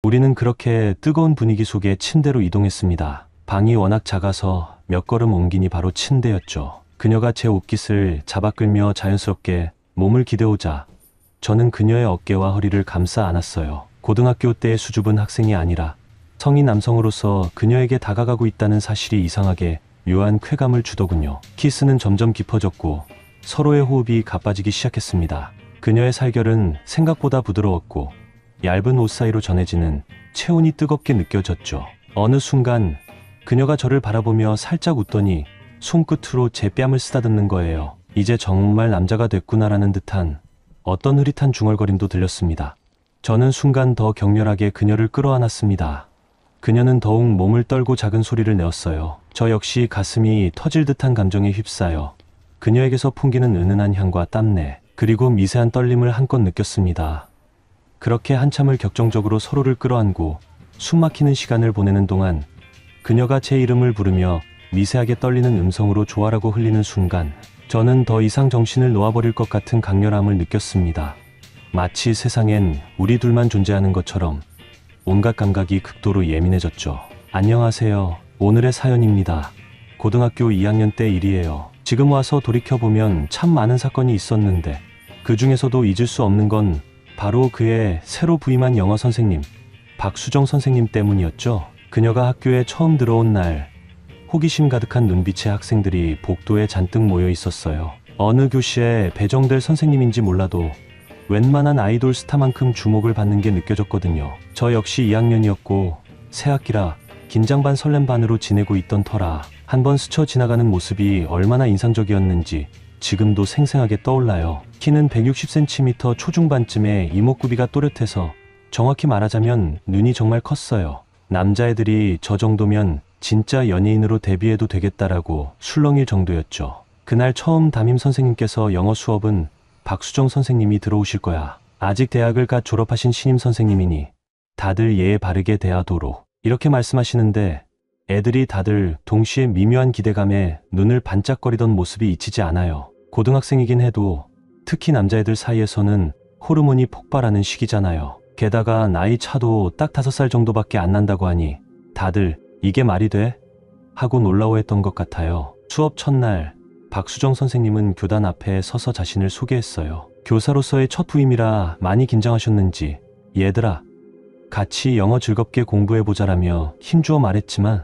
우리는 그렇게 뜨거운 분위기 속에 침대로 이동했습니다. 방이 워낙 작아서 몇 걸음 옮기니 바로 침대였죠. 그녀가 제 옷깃을 잡아 끌며 자연스럽게 몸을 기대오자 저는 그녀의 어깨와 허리를 감싸 안았어요. 고등학교 때의 수줍은 학생이 아니라 성인 남성으로서 그녀에게 다가가고 있다는 사실이 이상하게 묘한 쾌감을 주더군요. 키스는 점점 깊어졌고 서로의 호흡이 가빠지기 시작했습니다. 그녀의 살결은 생각보다 부드러웠고 얇은 옷 사이로 전해지는 체온이 뜨겁게 느껴졌죠. 어느 순간 그녀가 저를 바라보며 살짝 웃더니 손끝으로 제 뺨을 쓰다듬는 거예요. 이제 정말 남자가 됐구나라는 듯한 어떤 흐릿한 중얼거림도 들렸습니다. 저는 순간 더 격렬하게 그녀를 끌어안았습니다. 그녀는 더욱 몸을 떨고 작은 소리를 내었어요. 저 역시 가슴이 터질 듯한 감정에 휩싸여 그녀에게서 풍기는 은은한 향과 땀내, 그리고 미세한 떨림을 한껏 느꼈습니다. 그렇게 한참을 격정적으로 서로를 끌어안고 숨막히는 시간을 보내는 동안 그녀가 제 이름을 부르며 미세하게 떨리는 음성으로 좋아라고 흘리는 순간 저는 더 이상 정신을 놓아버릴 것 같은 강렬함을 느꼈습니다. 마치 세상엔 우리 둘만 존재하는 것처럼 온갖 감각이 극도로 예민해졌죠. 안녕하세요. 오늘의 사연입니다. 고등학교 2학년 때 일이에요. 지금 와서 돌이켜보면 참 많은 사건이 있었는데 그 중에서도 잊을 수 없는 건 바로 그의 새로 부임한 영어 선생님, 박수정 선생님 때문이었죠. 그녀가 학교에 처음 들어온 날 호기심 가득한 눈빛의 학생들이 복도에 잔뜩 모여 있었어요. 어느 교시에 배정될 선생님인지 몰라도 웬만한 아이돌 스타만큼 주목을 받는 게 느껴졌거든요. 저 역시 2학년이었고 새 학기라 긴장 반 설렘 반으로 지내고 있던 터라 한번 스쳐 지나가는 모습이 얼마나 인상적이었는지 지금도 생생하게 떠올라요. 키는 160cm 초중반쯤에 이목구비가 또렷해서 정확히 말하자면 눈이 정말 컸어요. 남자애들이 저 정도면 진짜 연예인으로 데뷔해도 되겠다라고 술렁일 정도였죠. 그날 처음 담임 선생님께서 영어 수업은 박수정 선생님이 들어오실 거야. 아직 대학을 갓 졸업하신 신임 선생님이니 다들 예의 바르게 대하도록 이렇게 말씀하시는데 애들이 다들 동시에 미묘한 기대감에 눈을 반짝거리던 모습이 잊히지 않아요. 고등학생이긴 해도 특히 남자애들 사이에서는 호르몬이 폭발하는 시기잖아요. 게다가 나이 차도 딱 5살 정도밖에 안 난다고 하니 다들 이게 말이 돼? 하고 놀라워했던 것 같아요. 수업 첫날 박수정 선생님은 교단 앞에 서서 자신을 소개했어요. 교사로서의 첫 부임이라 많이 긴장하셨는지 얘들아 같이 영어 즐겁게 공부해보자라며 힘주어 말했지만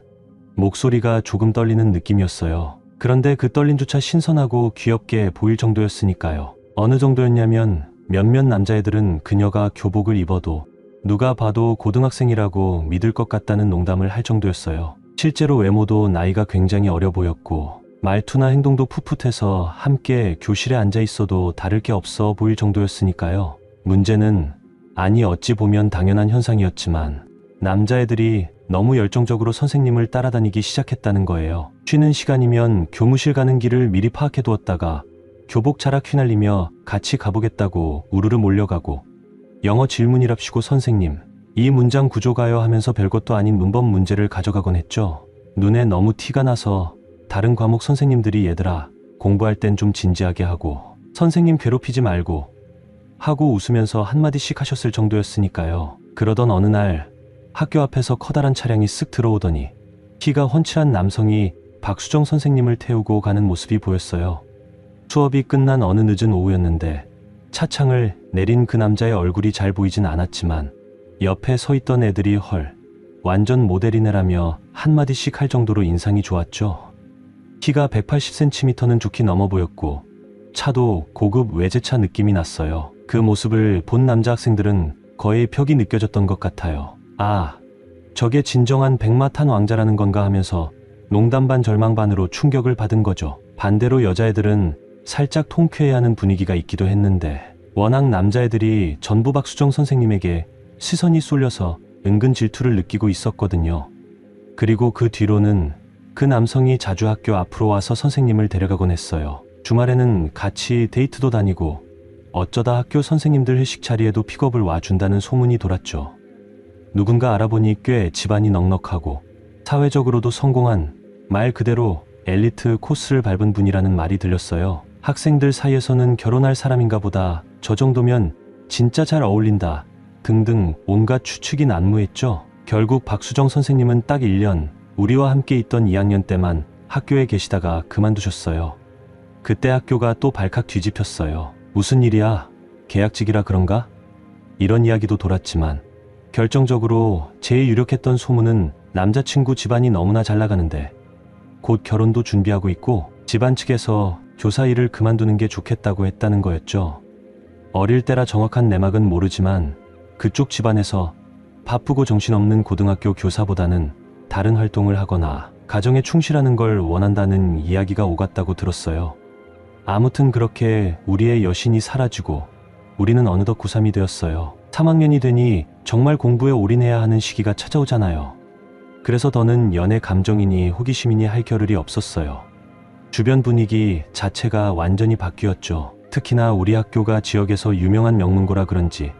목소리가 조금 떨리는 느낌이었어요. 그런데 그 떨림조차 신선하고 귀엽게 보일 정도였으니까요. 어느 정도였냐면 몇몇 남자애들은 그녀가 교복을 입어도 누가 봐도 고등학생이라고 믿을 것 같다는 농담을 할 정도였어요. 실제로 외모도 나이가 굉장히 어려 보였고 말투나 행동도 풋풋해서 함께 교실에 앉아 있어도 다를 게 없어 보일 정도였으니까요. 문제는 아니 어찌 보면 당연한 현상이었지만 남자애들이 너무 열정적으로 선생님을 따라다니기 시작했다는 거예요. 쉬는 시간이면 교무실 가는 길을 미리 파악해 두었다가 교복 자락 휘날리며 같이 가보겠다고 우르르 몰려가고 영어 질문이랍시고 선생님 이 문장 구조가요 하면서 별것도 아닌 문법 문제를 가져가곤 했죠. 눈에 너무 티가 나서 다른 과목 선생님들이 얘들아 공부할 땐 좀 진지하게 하고 선생님 괴롭히지 말고 하고 웃으면서 한마디씩 하셨을 정도였으니까요. 그러던 어느 날 학교 앞에서 커다란 차량이 쓱 들어오더니 키가 훤칠한 남성이 박수정 선생님을 태우고 가는 모습이 보였어요. 수업이 끝난 어느 늦은 오후였는데 차창을 내린 그 남자의 얼굴이 잘 보이진 않았지만 옆에 서 있던 애들이 헐 완전 모델이네라며 한마디씩 할 정도로 인상이 좋았죠. 키가 180cm는 좋게 넘어 보였고 차도 고급 외제차 느낌이 났어요. 그 모습을 본 남자 학생들은 거의 벽이 느껴졌던 것 같아요. 아, 저게 진정한 백마탄 왕자라는 건가 하면서 농담 반 절망 반으로 충격을 받은 거죠. 반대로 여자애들은 살짝 통쾌해하는 분위기가 있기도 했는데 워낙 남자애들이 전부 박수정 선생님에게 시선이 쏠려서 은근 질투를 느끼고 있었거든요. 그리고 그 뒤로는 그 남성이 자주 학교 앞으로 와서 선생님을 데려가곤 했어요. 주말에는 같이 데이트도 다니고 어쩌다 학교 선생님들 회식 자리에도 픽업을 와준다는 소문이 돌았죠. 누군가 알아보니 꽤 집안이 넉넉하고 사회적으로도 성공한 말 그대로 엘리트 코스를 밟은 분이라는 말이 들렸어요. 학생들 사이에서는 결혼할 사람인가 보다 저 정도면 진짜 잘 어울린다 등등 온갖 추측이 난무했죠. 결국 박수정 선생님은 딱 1년 우리와 함께 있던 2학년 때만 학교에 계시다가 그만두셨어요. 그때 학교가 또 발칵 뒤집혔어요. 무슨 일이야? 계약직이라 그런가? 이런 이야기도 돌았지만 결정적으로 제일 유력했던 소문은 남자친구 집안이 너무나 잘 나가는데 곧 결혼도 준비하고 있고 집안 측에서 교사 일을 그만두는 게 좋겠다고 했다는 거였죠. 어릴 때라 정확한 내막은 모르지만 그쪽 집안에서 바쁘고 정신없는 고등학교 교사보다는 다른 활동을 하거나 가정에 충실하는 걸 원한다는 이야기가 오갔다고 들었어요. 아무튼 그렇게 우리의 여신이 사라지고 우리는 어느덧 고3이 되었어요. 3학년이 되니 정말 공부에 올인해야 하는 시기가 찾아오잖아요. 그래서 더는 연애 감정이니 호기심이니 할 겨를이 없었어요. 주변 분위기 자체가 완전히 바뀌었죠. 특히나 우리 학교가 지역에서 유명한 명문고라 그런지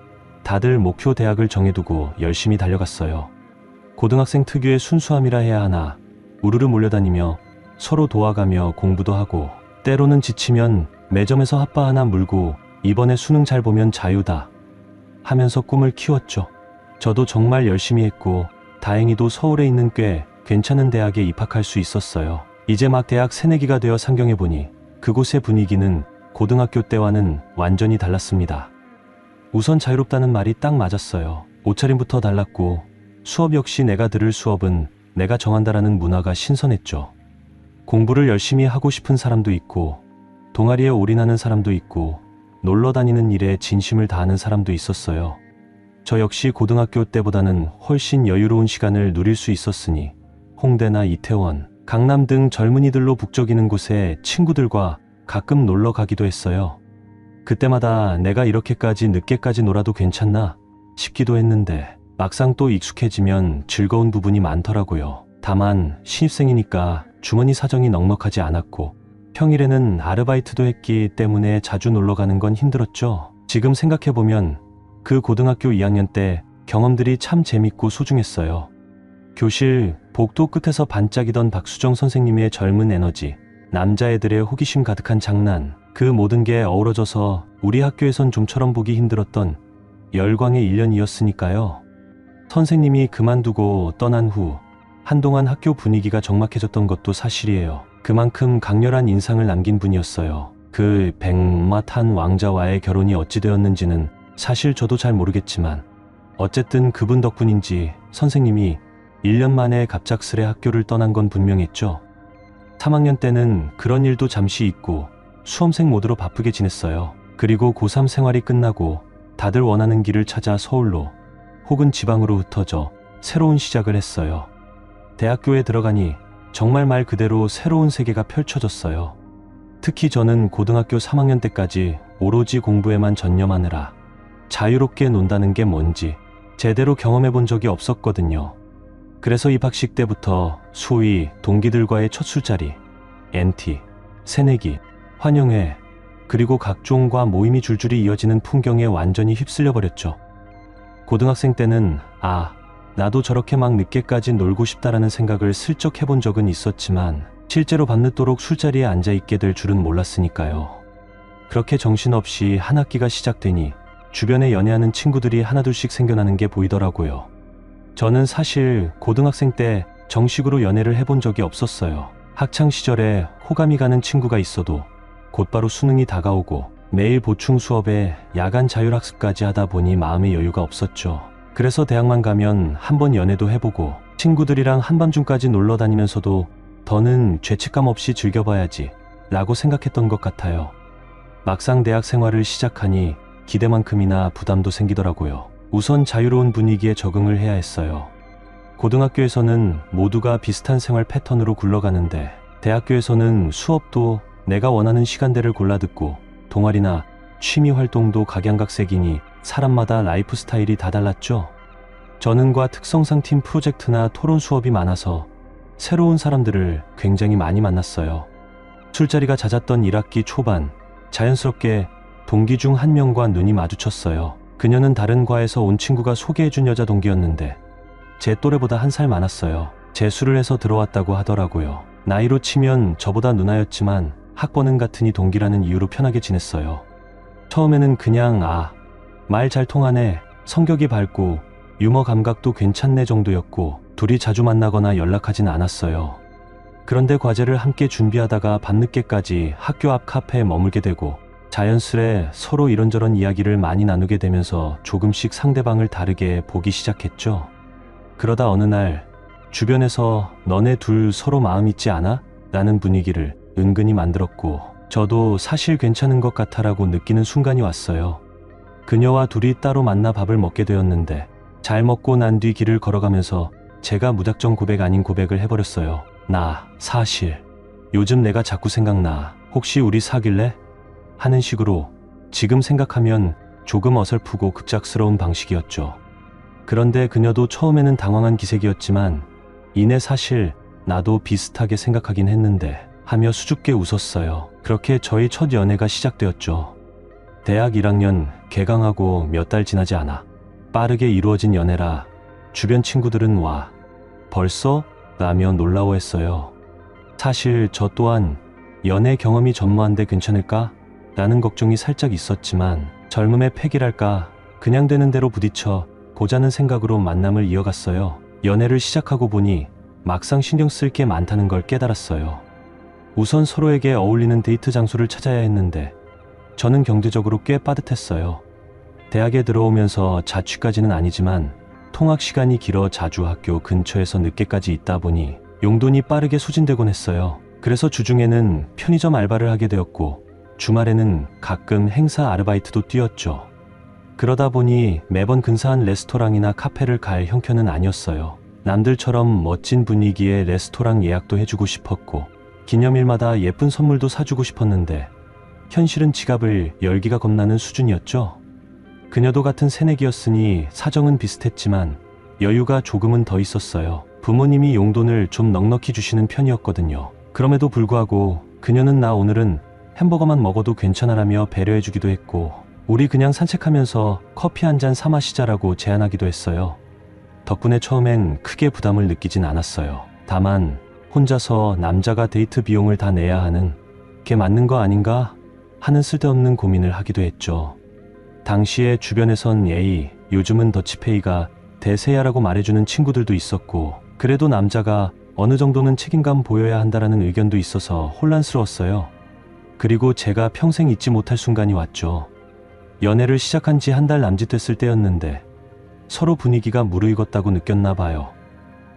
다들 목표 대학을 정해두고 열심히 달려갔어요. 고등학생 특유의 순수함이라 해야 하나 우르르 몰려다니며 서로 도와가며 공부도 하고 때로는 지치면 매점에서 핫바 하나 물고 이번에 수능 잘 보면 자유다 하면서 꿈을 키웠죠. 저도 정말 열심히 했고 다행히도 서울에 있는 꽤 괜찮은 대학에 입학할 수 있었어요. 이제 막 대학 새내기가 되어 상경해보니 그곳의 분위기는 고등학교 때와는 완전히 달랐습니다. 우선 자유롭다는 말이 딱 맞았어요. 옷차림부터 달랐고 수업 역시 내가 들을 수업은 내가 정한다라는 문화가 신선했죠. 공부를 열심히 하고 싶은 사람도 있고 동아리에 올인하는 사람도 있고 놀러 다니는 일에 진심을 다하는 사람도 있었어요. 저 역시 고등학교 때보다는 훨씬 여유로운 시간을 누릴 수 있었으니 홍대나 이태원, 강남 등 젊은이들로 북적이는 곳에 친구들과 가끔 놀러 가기도 했어요. 그때마다 내가 이렇게까지 늦게까지 놀아도 괜찮나 싶기도 했는데 막상 또 익숙해지면 즐거운 부분이 많더라고요. 다만 신입생이니까 주머니 사정이 넉넉하지 않았고 평일에는 아르바이트도 했기 때문에 자주 놀러 가는 건 힘들었죠. 지금 생각해보면 그 고등학교 2학년 때 경험들이 참 재밌고 소중했어요. 교실 복도 끝에서 반짝이던 박수정 선생님의 젊은 에너지, 남자애들의 호기심 가득한 장난, 그 모든 게 어우러져서 우리 학교에선 좀처럼 보기 힘들었던 열광의 1년이었으니까요. 선생님이 그만두고 떠난 후 한동안 학교 분위기가 적막해졌던 것도 사실이에요. 그만큼 강렬한 인상을 남긴 분이었어요. 그 백마탄 왕자와의 결혼이 어찌 되었는지는 사실 저도 잘 모르겠지만 어쨌든 그분 덕분인지 선생님이 1년 만에 갑작스레 학교를 떠난 건 분명했죠. 3학년 때는 그런 일도 잠시 잊고 수험생 모드로 바쁘게 지냈어요. 그리고 고3 생활이 끝나고 다들 원하는 길을 찾아 서울로 혹은 지방으로 흩어져 새로운 시작을 했어요. 대학교에 들어가니 정말 말 그대로 새로운 세계가 펼쳐졌어요. 특히 저는 고등학교 3학년 때까지 오로지 공부에만 전념하느라 자유롭게 논다는 게 뭔지 제대로 경험해 본 적이 없었거든요. 그래서 입학식 때부터 소위 동기들과의 첫 술자리, NT, 새내기, 환영회, 그리고 각종과 모임이 줄줄이 이어지는 풍경에 완전히 휩쓸려 버렸죠. 고등학생 때는 나도 저렇게 막 늦게까지 놀고 싶다라는 생각을 슬쩍 해본 적은 있었지만 실제로 밤늦도록 술자리에 앉아있게 될 줄은 몰랐으니까요. 그렇게 정신없이 한 학기가 시작되니 주변에 연애하는 친구들이 하나둘씩 생겨나는 게 보이더라고요. 저는 사실 고등학생 때 정식으로 연애를 해본 적이 없었어요. 학창시절에 호감이 가는 친구가 있어도 곧바로 수능이 다가오고 매일 보충 수업에 야간 자율학습까지 하다 보니 마음의 여유가 없었죠. 그래서 대학만 가면 한번 연애도 해보고 친구들이랑 한밤중까지 놀러 다니면서도 더는 죄책감 없이 즐겨봐야지 라고 생각했던 것 같아요. 막상 대학 생활을 시작하니 기대만큼이나 부담도 생기더라고요. 우선 자유로운 분위기에 적응을 해야 했어요. 고등학교에서는 모두가 비슷한 생활 패턴으로 굴러가는데 대학교에서는 수업도 내가 원하는 시간대를 골라 듣고 동아리나 취미 활동도 각양각색이니 사람마다 라이프 스타일이 다 달랐죠. 저는과 특성상 팀 프로젝트나 토론 수업이 많아서 새로운 사람들을 굉장히 많이 만났어요. 술자리가 잦았던 1학기 초반, 자연스럽게 동기 중 한 명과 눈이 마주쳤어요. 그녀는 다른 과에서 온 친구가 소개해준 여자 동기였는데 제 또래보다 1살 많았어요. 재수를 해서 들어왔다고 하더라고요. 나이로 치면 저보다 누나였지만 학번은 같으니 동기라는 이유로 편하게 지냈어요. 처음에는 그냥 말 잘 통하네 성격이 밝고 유머 감각도 괜찮네 정도였고 둘이 자주 만나거나 연락하진 않았어요. 그런데 과제를 함께 준비하다가 밤늦게까지 학교 앞 카페에 머물게 되고 자연스레 서로 이런저런 이야기를 많이 나누게 되면서 조금씩 상대방을 다르게 보기 시작했죠. 그러다 어느 날 주변에서 너네 둘 서로 마음 있지 않아? 라는 분위기를 은근히 만들었고 저도 사실 괜찮은 것 같아라고 느끼는 순간이 왔어요. 그녀와 둘이 따로 만나 밥을 먹게 되었는데 잘 먹고 난 뒤 길을 걸어가면서 제가 무작정 고백 아닌 고백을 해버렸어요. 나 사실 요즘 내가 자꾸 생각나. 혹시 우리 사귈래? 하는 식으로 지금 생각하면 조금 어설프고 급작스러운 방식이었죠. 그런데 그녀도 처음에는 당황한 기색이었지만 이내 사실 나도 비슷하게 생각하긴 했는데 하며 수줍게 웃었어요. 그렇게 저희 첫 연애가 시작되었죠. 대학 1학년 개강하고 몇 달 지나지 않아 빠르게 이루어진 연애라 주변 친구들은 와 벌써? 라며 놀라워했어요. 사실 저 또한 연애 경험이 전무한데 괜찮을까? 라는 걱정이 살짝 있었지만 젊음의 패기랄까 그냥 되는 대로 부딪혀 보자는 생각으로 만남을 이어갔어요. 연애를 시작하고 보니 막상 신경 쓸 게 많다는 걸 깨달았어요. 우선 서로에게 어울리는 데이트 장소를 찾아야 했는데 저는 경제적으로 꽤 빠듯했어요. 대학에 들어오면서 자취까지는 아니지만 통학 시간이 길어 자주 학교 근처에서 늦게까지 있다 보니 용돈이 빠르게 소진되곤 했어요. 그래서 주중에는 편의점 알바를 하게 되었고 주말에는 가끔 행사 아르바이트도 뛰었죠. 그러다 보니 매번 근사한 레스토랑이나 카페를 갈 형편은 아니었어요. 남들처럼 멋진 분위기의 레스토랑 예약도 해주고 싶었고 기념일마다 예쁜 선물도 사주고 싶었는데 현실은 지갑을 열기가 겁나는 수준이었죠. 그녀도 같은 새내기였으니 사정은 비슷했지만 여유가 조금은 더 있었어요. 부모님이 용돈을 좀 넉넉히 주시는 편이었거든요. 그럼에도 불구하고 그녀는 나 오늘은 햄버거만 먹어도 괜찮아라며 배려해주기도 했고 우리 그냥 산책하면서 커피 한 잔 사 마시자라고 제안하기도 했어요. 덕분에 처음엔 크게 부담을 느끼진 않았어요. 다만 혼자서 남자가 데이트 비용을 다 내야 하는 게 맞는 거 아닌가 하는 쓸데없는 고민을 하기도 했죠. 당시에 주변에선 예의, 요즘은 더치페이가 대세야라고 말해주는 친구들도 있었고 그래도 남자가 어느 정도는 책임감 보여야 한다라는 의견도 있어서 혼란스러웠어요. 그리고 제가 평생 잊지 못할 순간이 왔죠. 연애를 시작한 지 한 달 남짓 됐을 때였는데 서로 분위기가 무르익었다고 느꼈나 봐요.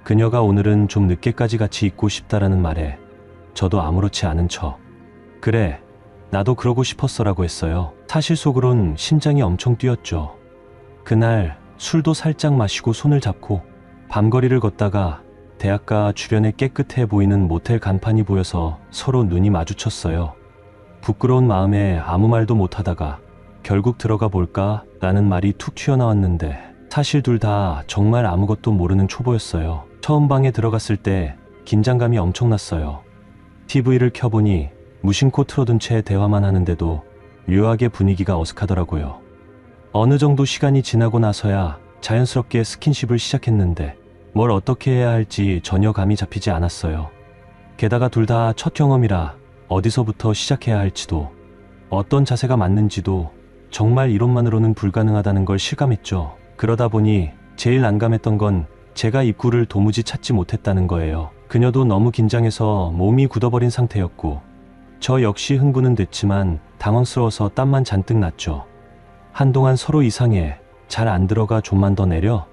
그녀가 오늘은 좀 늦게까지 같이 있고 싶다라는 말에 저도 아무렇지 않은 척 그래 나도 그러고 싶었어라고 했어요. 사실 속으론 심장이 엄청 뛰었죠. 그날 술도 살짝 마시고 손을 잡고 밤거리를 걷다가 대학가 주변에 깨끗해 보이는 모텔 간판이 보여서 서로 눈이 마주쳤어요. 부끄러운 마음에 아무 말도 못하다가 결국 들어가 볼까? 라는 말이 툭 튀어나왔는데 사실 둘 다 정말 아무것도 모르는 초보였어요. 처음 방에 들어갔을 때 긴장감이 엄청났어요. TV를 켜보니 무심코 틀어둔 채 대화만 하는데도 묘하게 분위기가 어색하더라고요. 어느 정도 시간이 지나고 나서야 자연스럽게 스킨십을 시작했는데 뭘 어떻게 해야 할지 전혀 감이 잡히지 않았어요. 게다가 둘 다 첫 경험이라 어디서부터 시작해야 할지도 어떤 자세가 맞는지도 정말 이론만으로는 불가능하다는 걸 실감했죠. 그러다 보니 제일 난감했던 건 제가 입구를 도무지 찾지 못했다는 거예요. 그녀도 너무 긴장해서 몸이 굳어버린 상태였고 저 역시 흥분은 됐지만 당황스러워서 땀만 잔뜩 났죠. 한동안 서로 이상해. 잘 안 들어가 좀만 더 내려?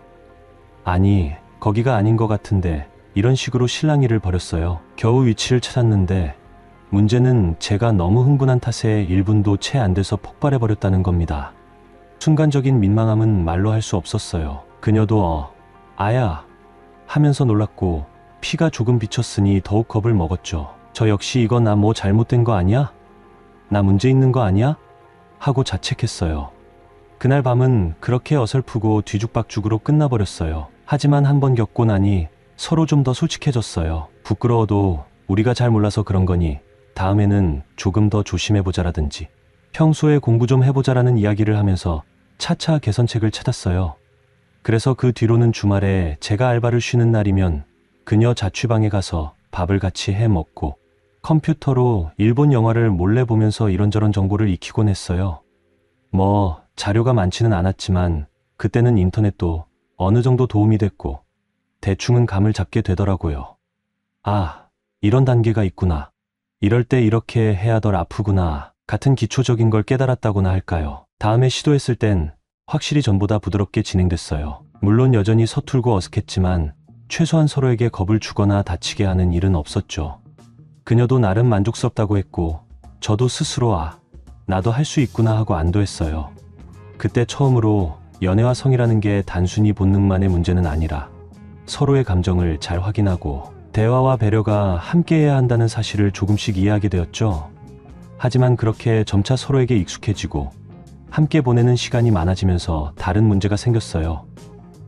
아니, 거기가 아닌 것 같은데 이런 식으로 실랑이를 벌였어요. 겨우 위치를 찾았는데 문제는 제가 너무 흥분한 탓에 1분도 채 안 돼서 폭발해버렸다는 겁니다. 순간적인 민망함은 말로 할 수 없었어요. 그녀도 아야 하면서 놀랐고 피가 조금 비쳤으니 더욱 겁을 먹었죠. 저 역시 이거 나 뭐 잘못된 거 아니야? 나 문제 있는 거 아니야? 하고 자책했어요. 그날 밤은 그렇게 어설프고 뒤죽박죽으로 끝나버렸어요. 하지만 한 번 겪고 나니 서로 좀 더 솔직해졌어요. 부끄러워도 우리가 잘 몰라서 그런 거니 다음에는 조금 더 조심해보자라든지 평소에 공부 좀 해보자라는 이야기를 하면서 차차 개선책을 찾았어요. 그래서 그 뒤로는 주말에 제가 알바를 쉬는 날이면 그녀 자취방에 가서 밥을 같이 해 먹고 컴퓨터로 일본 영화를 몰래 보면서 이런저런 정보를 익히곤 했어요. 뭐 자료가 많지는 않았지만 그때는 인터넷도 어느 정도 도움이 됐고 대충은 감을 잡게 되더라고요. 아, 이런 단계가 있구나. 이럴 때 이렇게 해야 덜 아프구나. 같은 기초적인 걸 깨달았다고나 할까요? 다음에 시도했을 땐 확실히 전보다 부드럽게 진행됐어요. 물론 여전히 서툴고 어색했지만 최소한 서로에게 겁을 주거나 다치게 하는 일은 없었죠. 그녀도 나름 만족스럽다고 했고 저도 스스로 나도 할 수 있구나 하고 안도했어요. 그때 처음으로 연애와 성이라는 게 단순히 본능만의 문제는 아니라 서로의 감정을 잘 확인하고 대화와 배려가 함께해야 한다는 사실을 조금씩 이해하게 되었죠. 하지만 그렇게 점차 서로에게 익숙해지고 함께 보내는 시간이 많아지면서 다른 문제가 생겼어요.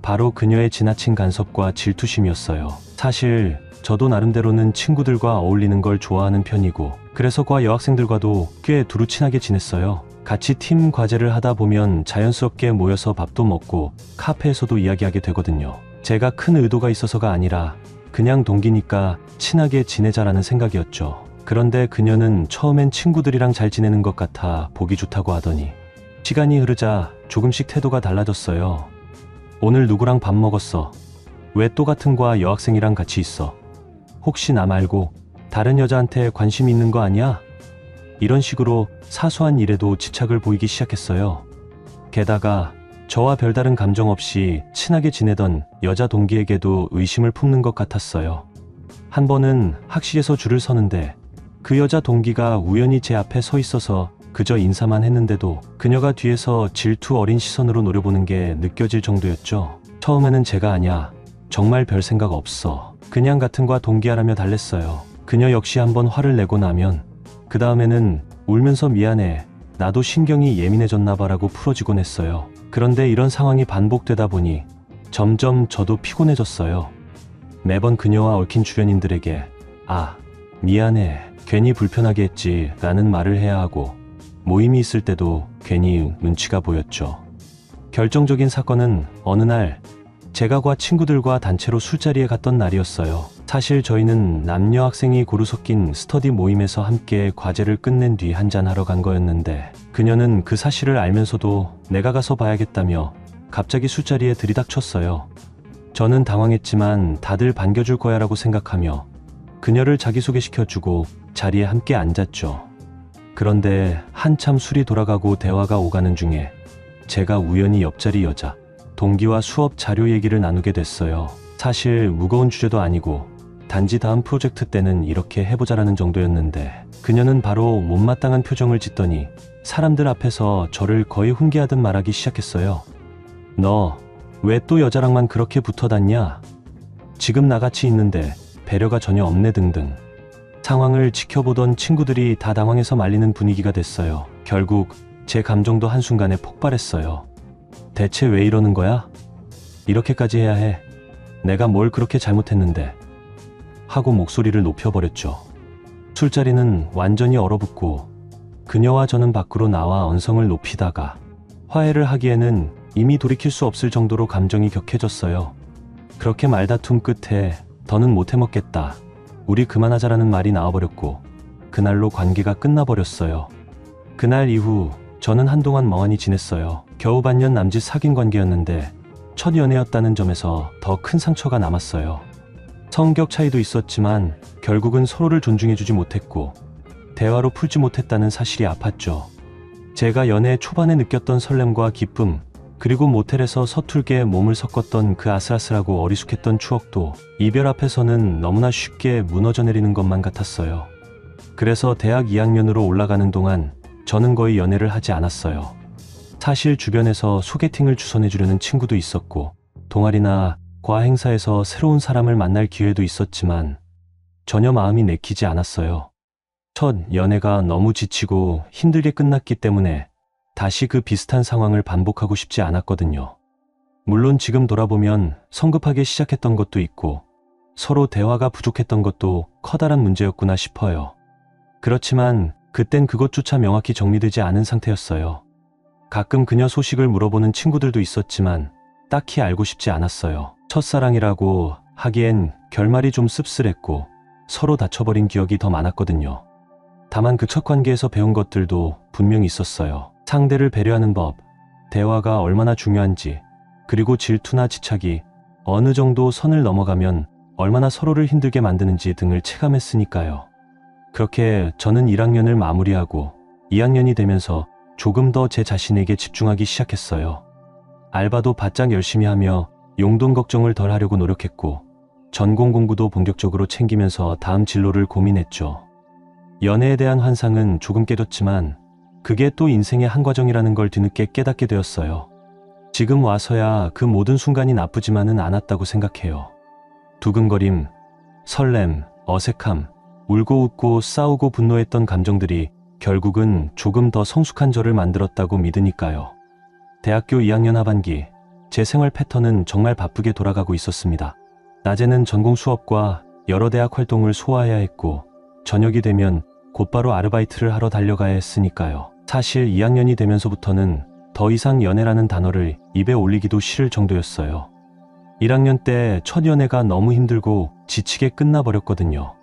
바로 그녀의 지나친 간섭과 질투심이었어요. 사실 저도 나름대로는 친구들과 어울리는 걸 좋아하는 편이고 그래서 과 여학생들과도 꽤 두루 친하게 지냈어요. 같이 팀 과제를 하다 보면 자연스럽게 모여서 밥도 먹고 카페에서도 이야기하게 되거든요. 제가 큰 의도가 있어서가 아니라 그냥 동기니까 친하게 지내자라는 생각이었죠. 그런데 그녀는 처음엔 친구들이랑 잘 지내는 것 같아 보기 좋다고 하더니 시간이 흐르자 조금씩 태도가 달라졌어요. 오늘 누구랑 밥 먹었어? 왜 또 같은 과 여학생이랑 같이 있어? 혹시 나 말고 다른 여자한테 관심 있는 거 아니야? 이런 식으로 사소한 일에도 집착을 보이기 시작했어요. 게다가 저와 별다른 감정 없이 친하게 지내던 여자 동기에게도 의심을 품는 것 같았어요. 한 번은 학식에서 줄을 서는데 그 여자 동기가 우연히 제 앞에 서 있어서 그저 인사만 했는데도 그녀가 뒤에서 질투 어린 시선으로 노려보는 게 느껴질 정도였죠. 처음에는 제가 아냐, 정말 별 생각 없어, 그냥 같은 과 동기하라며 달랬어요. 그녀 역시 한번 화를 내고 나면 그 다음에는 울면서 미안해, 나도 신경이 예민해졌나 봐라고 풀어지곤 했어요. 그런데 이런 상황이 반복되다 보니 점점 저도 피곤해졌어요. 매번 그녀와 얽힌 주변인들에게 미안해, 괜히 불편하게 했지 라는 말을 해야 하고 모임이 있을 때도 괜히 눈치가 보였죠. 결정적인 사건은 어느 날 제가 과 친구들과 단체로 술자리에 갔던 날이었어요. 사실 저희는 남녀 학생이 고루 섞인 스터디 모임에서 함께 과제를 끝낸 뒤 한잔하러 간 거였는데 그녀는 그 사실을 알면서도 내가 가서 봐야겠다며 갑자기 술자리에 들이닥쳤어요. 저는 당황했지만 다들 반겨줄 거야 라고 생각하며 그녀를 자기소개시켜주고 자리에 함께 앉았죠. 그런데 한참 술이 돌아가고 대화가 오가는 중에 제가 우연히 옆자리 여자 동기와 수업 자료 얘기를 나누게 됐어요. 사실 무거운 주제도 아니고 단지 다음 프로젝트 때는 이렇게 해보자라는 정도였는데 그녀는 바로 못마땅한 표정을 짓더니 사람들 앞에서 저를 거의 훈계하듯 말하기 시작했어요. 너 왜 또 여자랑만 그렇게 붙어 다니냐? 지금 나같이 있는데 배려가 전혀 없네 등등. 상황을 지켜보던 친구들이 다 당황해서 말리는 분위기가 됐어요. 결국 제 감정도 한순간에 폭발했어요. 대체 왜 이러는 거야? 이렇게까지 해야 해? 내가 뭘 그렇게 잘못했는데? 하고 목소리를 높여버렸죠. 술자리는 완전히 얼어붙고 그녀와 저는 밖으로 나와 언성을 높이다가 화해를 하기에는 이미 돌이킬 수 없을 정도로 감정이 격해졌어요. 그렇게 말다툼 끝에 더는 못 해먹겠다, 우리 그만하자라는 말이 나와버렸고 그날로 관계가 끝나버렸어요. 그날 이후 저는 한동안 멍하니 지냈어요. 겨우 반년 남짓 사귄 관계였는데 첫 연애였다는 점에서 더 큰 상처가 남았어요. 성격 차이도 있었지만 결국은 서로를 존중해주지 못했고 대화로 풀지 못했다는 사실이 아팠죠. 제가 연애 초반에 느꼈던 설렘과 기쁨, 그리고 모텔에서 서툴게 몸을 섞었던 그 아슬아슬하고 어리숙했던 추억도 이별 앞에서는 너무나 쉽게 무너져 내리는 것만 같았어요. 그래서 대학 2학년으로 올라가는 동안 저는 거의 연애를 하지 않았어요. 사실 주변에서 소개팅을 주선해주려는 친구도 있었고 동아리나 과 행사에서 새로운 사람을 만날 기회도 있었지만 전혀 마음이 내키지 않았어요. 첫 연애가 너무 지치고 힘들게 끝났기 때문에 다시 그 비슷한 상황을 반복하고 싶지 않았거든요. 물론 지금 돌아보면 성급하게 시작했던 것도 있고 서로 대화가 부족했던 것도 커다란 문제였구나 싶어요. 그렇지만 그땐 그것조차 명확히 정리되지 않은 상태였어요. 가끔 그녀 소식을 물어보는 친구들도 있었지만 딱히 알고 싶지 않았어요. 첫사랑이라고 하기엔 결말이 좀 씁쓸했고 서로 다쳐버린 기억이 더 많았거든요. 다만 그 첫 관계에서 배운 것들도 분명히 있었어요. 상대를 배려하는 법, 대화가 얼마나 중요한지, 그리고 질투나 집착이 어느 정도 선을 넘어가면 얼마나 서로를 힘들게 만드는지 등을 체감했으니까요. 그렇게 저는 1학년을 마무리하고 2학년이 되면서 조금 더 제 자신에게 집중하기 시작했어요. 알바도 바짝 열심히 하며 용돈 걱정을 덜 하려고 노력했고 전공 공부도 본격적으로 챙기면서 다음 진로를 고민했죠. 연애에 대한 환상은 조금 깨졌지만 그게 또 인생의 한 과정이라는 걸 뒤늦게 깨닫게 되었어요. 지금 와서야 그 모든 순간이 나쁘지만은 않았다고 생각해요. 두근거림, 설렘, 어색함, 울고 웃고 싸우고 분노했던 감정들이 결국은 조금 더 성숙한 저를 만들었다고 믿으니까요. 대학교 2학년 하반기, 제 생활 패턴은 정말 바쁘게 돌아가고 있었습니다. 낮에는 전공 수업과 여러 대학 활동을 소화해야 했고 저녁이 되면 곧바로 아르바이트를 하러 달려가야 했으니까요. 사실 2학년이 되면서부터는 더 이상 연애라는 단어를 입에 올리기도 싫을 정도였어요. 1학년 때 첫 연애가 너무 힘들고 지치게 끝나버렸거든요.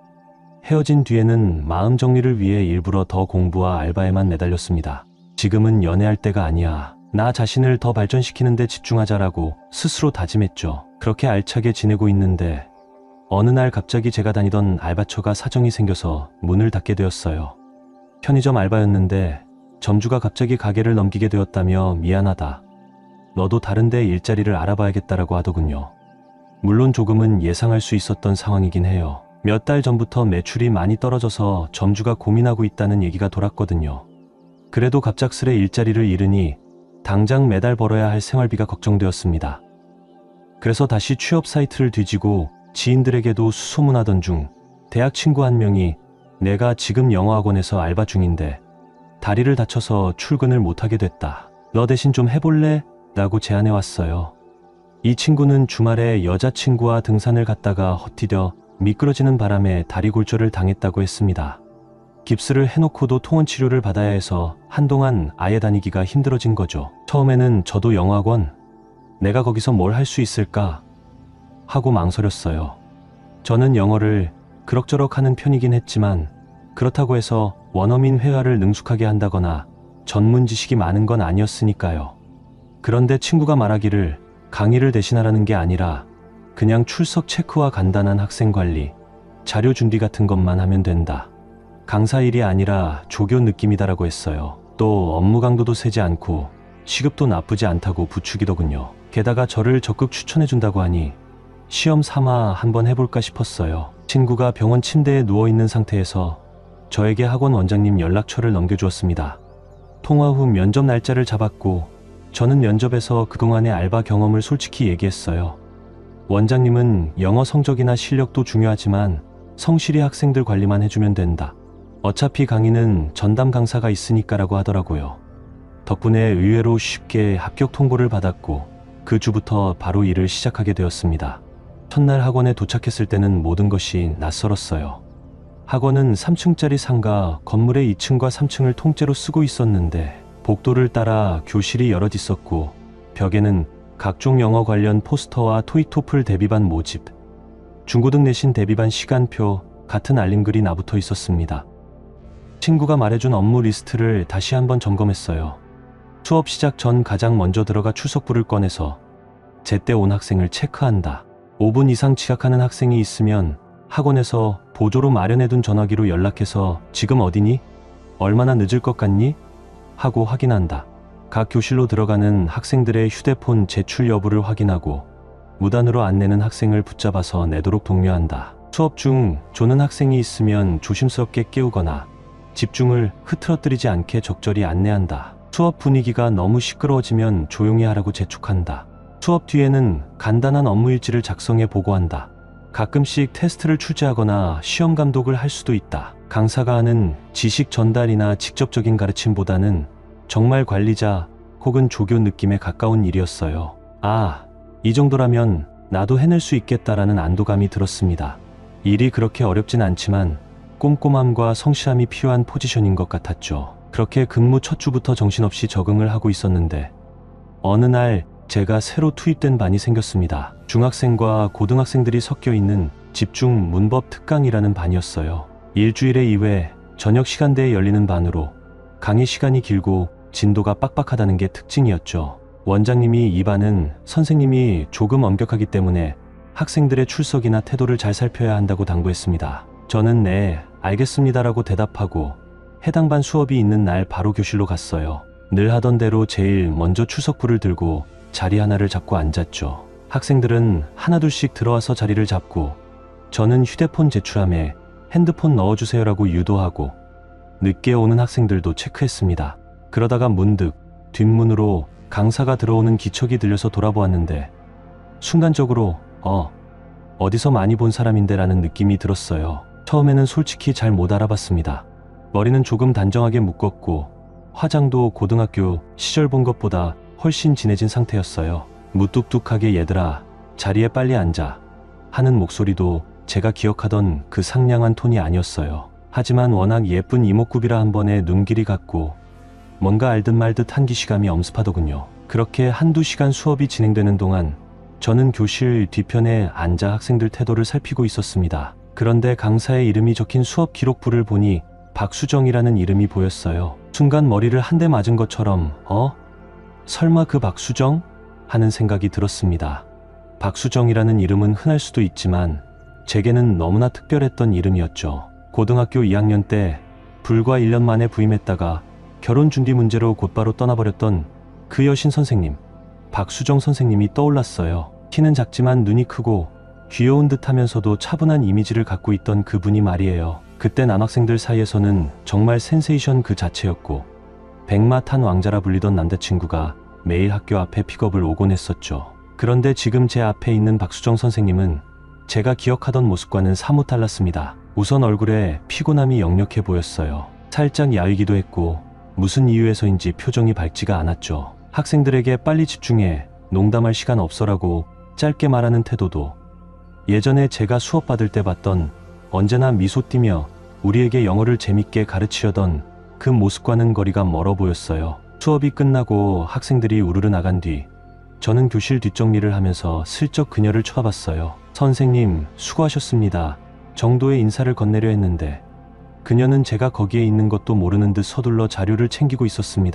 헤어진 뒤에는 마음 정리를 위해 일부러 더 공부와 알바에만 매달렸습니다. 지금은 연애할 때가 아니야. 나 자신을 더 발전시키는 데 집중하자라고 스스로 다짐했죠. 그렇게 알차게 지내고 있는데 어느 날 갑자기 제가 다니던 알바처가 사정이 생겨서 문을 닫게 되었어요. 편의점 알바였는데 점주가 갑자기 가게를 넘기게 되었다며 미안하다. 너도 다른 데 일자리를 알아봐야겠다라고 하더군요. 물론 조금은 예상할 수 있었던 상황이긴 해요. 몇 달 전부터 매출이 많이 떨어져서 점주가 고민하고 있다는 얘기가 돌았거든요. 그래도 갑작스레 일자리를 잃으니 당장 매달 벌어야 할 생활비가 걱정되었습니다. 그래서 다시 취업 사이트를 뒤지고 지인들에게도 수소문하던 중 대학 친구 한 명이 내가 지금 영어학원에서 알바 중인데 다리를 다쳐서 출근을 못하게 됐다. 너 대신 좀 해볼래? 라고 제안해 왔어요. 이 친구는 주말에 여자친구와 등산을 갔다가 헛디뎌 미끄러지는 바람에 다리 골절을 당했다고 했습니다. 깁스를 해놓고도 통원 치료를 받아야 해서 한동안 아예 다니기가 힘들어진 거죠. 처음에는 저도 영어학원, 내가 거기서 뭘 할 수 있을까 하고 망설였어요. 저는 영어를 그럭저럭 하는 편이긴 했지만 그렇다고 해서 원어민 회화를 능숙하게 한다거나 전문 지식이 많은 건 아니었으니까요. 그런데 친구가 말하기를 강의를 대신하라는 게 아니라 그냥 출석 체크와 간단한 학생 관리, 자료 준비 같은 것만 하면 된다. 강사 일이 아니라 조교 느낌이다라고 했어요. 또 업무 강도도 세지 않고 시급도 나쁘지 않다고 부추기더군요. 게다가 저를 적극 추천해준다고 하니 시험 삼아 한번 해볼까 싶었어요. 친구가 병원 침대에 누워있는 상태에서 저에게 학원 원장님 연락처를 넘겨주었습니다. 통화 후 면접 날짜를 잡았고 저는 면접에서 그동안의 알바 경험을 솔직히 얘기했어요. 원장님은 영어 성적이나 실력도 중요하지만 성실히 학생들 관리만 해주면 된다. 어차피 강의는 전담 강사가 있으니까라고 하더라고요. 덕분에 의외로 쉽게 합격 통보를 받았고 그 주부터 바로 일을 시작하게 되었습니다. 첫날 학원에 도착했을 때는 모든 것이 낯설었어요. 학원은 3층짜리 상가 건물의 2층과 3층을 통째로 쓰고 있었는데 복도를 따라 교실이 여럿 있었고 벽에는 각종 영어 관련 포스터와 토익 토플 대비반 모집, 중고등 내신 대비반 시간표 같은 알림글이 나붙어 있었습니다. 친구가 말해준 업무 리스트를 다시 한번 점검했어요. 수업 시작 전 가장 먼저 들어가 출석부를 꺼내서 제때 온 학생을 체크한다. 5분 이상 지각하는 학생이 있으면 학원에서 보조로 마련해둔 전화기로 연락해서 지금 어디니? 얼마나 늦을 것 같니? 하고 확인한다. 각 교실로 들어가는 학생들의 휴대폰 제출 여부를 확인하고 무단으로 안 내는 학생을 붙잡아서 내도록 독려한다. 수업 중 조는 학생이 있으면 조심스럽게 깨우거나 집중을 흐트러뜨리지 않게 적절히 안내한다. 수업 분위기가 너무 시끄러워지면 조용히 하라고 재촉한다. 수업 뒤에는 간단한 업무 일지를 작성해 보고한다. 가끔씩 테스트를 출제하거나 시험 감독을 할 수도 있다. 강사가 하는 지식 전달이나 직접적인 가르침보다는 정말 관리자 혹은 조교 느낌에 가까운 일이었어요. 아, 이 정도라면 나도 해낼 수 있겠다라는 안도감이 들었습니다. 일이 그렇게 어렵진 않지만 꼼꼼함과 성실함이 필요한 포지션인 것 같았죠. 그렇게 근무 첫 주부터 정신없이 적응을 하고 있었는데 어느 날 제가 새로 투입된 반이 생겼습니다. 중학생과 고등학생들이 섞여 있는 집중 문법 특강이라는 반이었어요. 일주일에 2회 저녁 시간대에 열리는 반으로 강의 시간이 길고 진도가 빡빡하다는 게 특징이었죠. 원장님이 이 반은 선생님이 조금 엄격하기 때문에 학생들의 출석이나 태도를 잘 살펴야 한다고 당부했습니다. 저는 네, 알겠습니다라고 대답하고 해당 반 수업이 있는 날 바로 교실로 갔어요. 늘 하던 대로 제일 먼저 출석부를 들고 자리 하나를 잡고 앉았죠. 학생들은 하나둘씩 들어와서 자리를 잡고 저는 휴대폰 제출함에 핸드폰 넣어주세요라고 유도하고 늦게 오는 학생들도 체크했습니다. 그러다가 문득 뒷문으로 강사가 들어오는 기척이 들려서 돌아보았는데 순간적으로 어디서 많이 본 사람인데 라는 느낌이 들었어요. 처음에는 솔직히 잘 못 알아봤습니다. 머리는 조금 단정하게 묶었고 화장도 고등학교 시절 본 것보다 훨씬 진해진 상태였어요. 무뚝뚝하게 얘들아 자리에 빨리 앉아 하는 목소리도 제가 기억하던 그 상냥한 톤이 아니었어요. 하지만 워낙 예쁜 이목구비라 한 번에 눈길이 갔고 뭔가 알듯 말듯 한기시감이 엄습하더군요. 그렇게 한두 시간 수업이 진행되는 동안 저는 교실 뒤편에 앉아 학생들 태도를 살피고 있었습니다. 그런데 강사의 이름이 적힌 수업 기록부를 보니 박수정이라는 이름이 보였어요. 순간 머리를 한 대 맞은 것처럼 설마 그 박수정? 하는 생각이 들었습니다. 박수정이라는 이름은 흔할 수도 있지만 제게는 너무나 특별했던 이름이었죠. 고등학교 2학년 때 불과 1년 만에 부임했다가 결혼 준비 문제로 곧바로 떠나버렸던 그 여신 선생님, 박수정 선생님이 떠올랐어요. 키는 작지만 눈이 크고 귀여운 듯 하면서도 차분한 이미지를 갖고 있던 그분이 말이에요. 그때 남학생들 사이에서는 정말 센세이션 그 자체였고 백마탄 왕자라 불리던 남자친구가 매일 학교 앞에 픽업을 오곤 했었죠. 그런데 지금 제 앞에 있는 박수정 선생님은 제가 기억하던 모습과는 사뭇 달랐습니다. 우선 얼굴에 피곤함이 역력해 보였어요. 살짝 야위기도 했고 무슨 이유에서인지 표정이 밝지가 않았죠. 학생들에게 빨리 집중해, 농담할 시간 없어라고 짧게 말하는 태도도 예전에 제가 수업 받을 때 봤던 언제나 미소 띠며 우리에게 영어를 재밌게 가르치려던 그 모습과는 거리가 멀어 보였어요. 수업이 끝나고 학생들이 우르르 나간 뒤 저는 교실 뒷정리를 하면서 슬쩍 그녀를 쳐다봤어요. 선생님, 수고하셨습니다 정도의 인사를 건네려 했는데 그녀는 제가 거기에 있는 것도 모르는 듯 서둘러 자료를 챙기고 있었습니다.